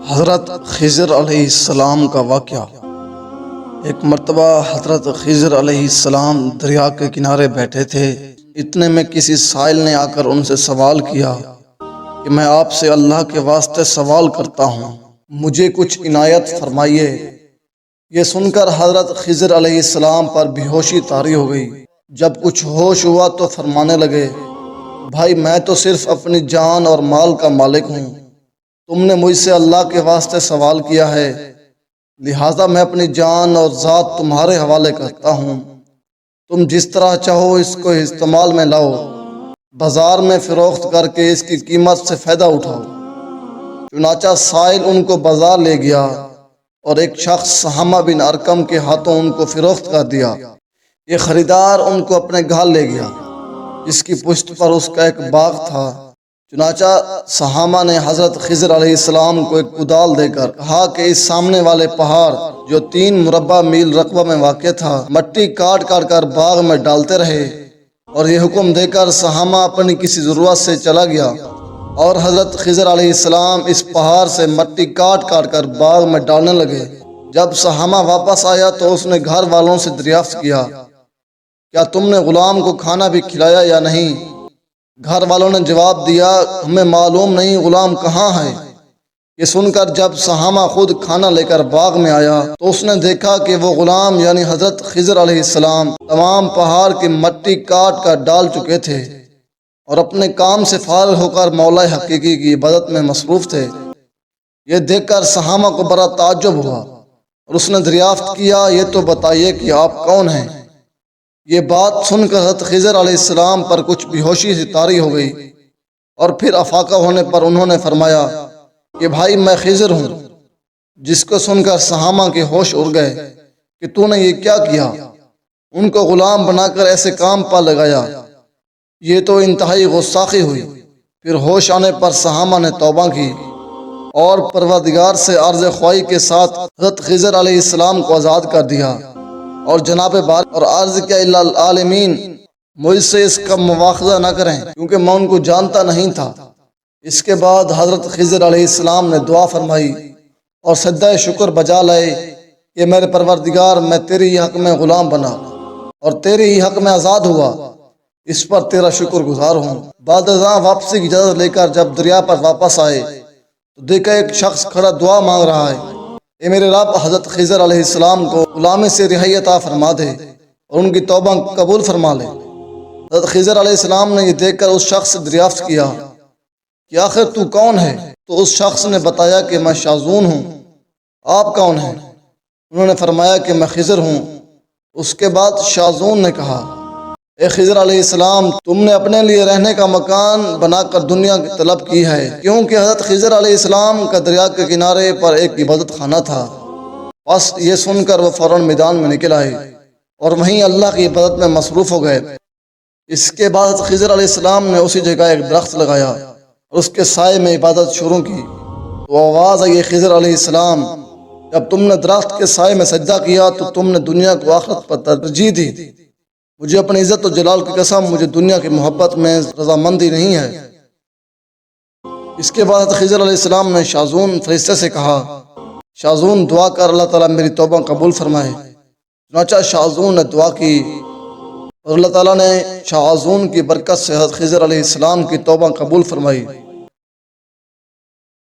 حضرت خضر علیہ السلام کا واقعہ۔ ایک مرتبہ حضرت خضر علیہ السلام دریا کے کنارے بیٹھے تھے۔ اتنے میں کسی سائل نے آ کر ان سے سوال کیا کہ میں آپ سے اللہ کے واسطے سوال کرتا ہوں، مجھے کچھ عنایت فرمائیے۔ یہ سن کر حضرت خضر علیہ السلام پر بے ہوشی طاری ہو گئی۔ جب کچھ ہوش ہوا تو فرمانے لگے، بھائی میں تو صرف اپنی جان اور مال کا مالک ہوں، تم نے مجھ سے اللہ کے واسطے سوال کیا ہے، لہٰذا میں اپنی جان اور ذات تمہارے حوالے کرتا ہوں، تم جس طرح چاہو اس کو استعمال میں لاؤ، بازار میں فروخت کر کے اس کی قیمت سے فائدہ اٹھاؤ۔ چنانچہ سائل ان کو بازار لے گیا اور ایک شخص سہامہ بن ارکم کے ہاتھوں ان کو فروخت کر دیا۔ یہ خریدار ان کو اپنے گھر لے گیا، جس کی پشت پر اس کا ایک باغ تھا۔ چنانچہ سہامہ نے حضرت خضر علیہ السلام کو ایک کدال دے کر کہا کہ اس سامنے والے پہاڑ جو 3 مربع میل رقبہ میں واقع تھا، مٹی کاٹ کاٹ کر باغ میں ڈالتے رہے، اور یہ حکم دے کر سہامہ اپنی کسی ضرورت سے چلا گیا، اور حضرت خضر علیہ السلام اس پہاڑ سے مٹی کاٹ کاٹ کر باغ میں ڈالنے لگے۔ جب سہامہ واپس آیا تو اس نے گھر والوں سے دریافت کیا، کیا تم نے غلام کو کھانا بھی کھلایا یا نہیں؟ گھر والوں نے جواب دیا، ہمیں معلوم نہیں غلام کہاں ہے۔ یہ سن کر جب سہامہ خود کھانا لے کر باغ میں آیا تو اس نے دیکھا کہ وہ غلام یعنی حضرت خضر علیہ السلام تمام پہاڑ کی مٹی کاٹ کر ڈال چکے تھے اور اپنے کام سے فارغ ہو کر مولا حقیقی کی عبادت میں مصروف تھے۔ یہ دیکھ کر سہامہ کو بڑا تعجب ہوا اور اس نے دریافت کیا، یہ تو بتائیے کہ آپ کون ہیں؟ یہ بات سن کر حضرت خضر علیہ السلام پر کچھ بے ہوشی سی طاری ہو گئی، اور پھر افاقہ ہونے پر انہوں نے فرمایا کہ بھائی میں خضر ہوں، جس کو سن کر سہامہ کے ہوش اڑ گئے کہ تو نے یہ کیا کیا، ان کو غلام بنا کر ایسے کام پر لگایا، یہ تو انتہائی غصاخی ہوئی۔ پھر ہوش آنے پر سہامہ نے توبہ کی اور پروردگار سے عرض خواہی کے ساتھ حضرت خضر علیہ السلام کو آزاد کر دیا، اور جناب بار اور عرض کیا العالمین مجھ سے اس کا مواخذہ نہ کریں، کیونکہ میں ان کو جانتا نہیں تھا۔ اس کے بعد حضرت خضر علیہ السلام نے دعا فرمائی اور سجدہ شکر بجا لائے کہ میرے پروردگار میں تیری حق میں غلام بنا اور تیری ہی حق میں آزاد ہوا، اس پر تیرا شکر گزار ہوں۔ بعد ازاں واپسی کی اجازت لے کر جب دریا پر واپس آئے تو دیکھا ایک شخص کھڑا دعا مانگ رہا ہے، اے میرے رب حضرت خضر علیہ السلام کو غلامی سے رہائی عطا فرما دے اور ان کی توبہ قبول فرما لے۔ حضرت خضر علیہ السلام نے یہ دیکھ کر اس شخص سے دریافت کیا کہ آخر تو کون ہے؟ تو اس شخص نے بتایا کہ میں شاذون ہوں، آپ کون ہیں؟ انہوں نے فرمایا کہ میں خضر ہوں۔ اس کے بعد شاذون نے کہا، اے خضر علیہ السلام تم نے اپنے لیے رہنے کا مکان بنا کر دنیا کی طلب کی ہے، کیونکہ حضرت خضر علیہ السلام کا دریا کے کنارے پر ایک عبادت خانہ تھا۔ بس یہ سن کر وہ فوراً میدان میں نکل آئے اور وہیں اللہ کی عبادت میں مصروف ہو گئے۔ اس کے بعد حضرت خضر علیہ السلام نے اسی جگہ ایک درخت لگایا اور اس کے سائے میں عبادت شروع کی۔ تو آواز آئی، خضر علیہ السلام جب تم نے درخت کے سائے میں سجدہ کیا تو تم نے دنیا کو آخرت پر ترجیح دی، مجھے اپنی عزت و جلال کی قسم مجھے دنیا کی محبت میں رضامندی نہیں ہے۔ اس کے بعد خضر علیہ السلام نے شاذون فرشتے سے کہا، شاذون دعا کر اللہ تعالیٰ میری توبہ قبول فرمائے۔ چنانچہ شاذون نے دعا کی اور اللہ تعالیٰ نے شاذون کی برکت سے حضرت خضر علیہ السلام کی توبہ قبول فرمائی۔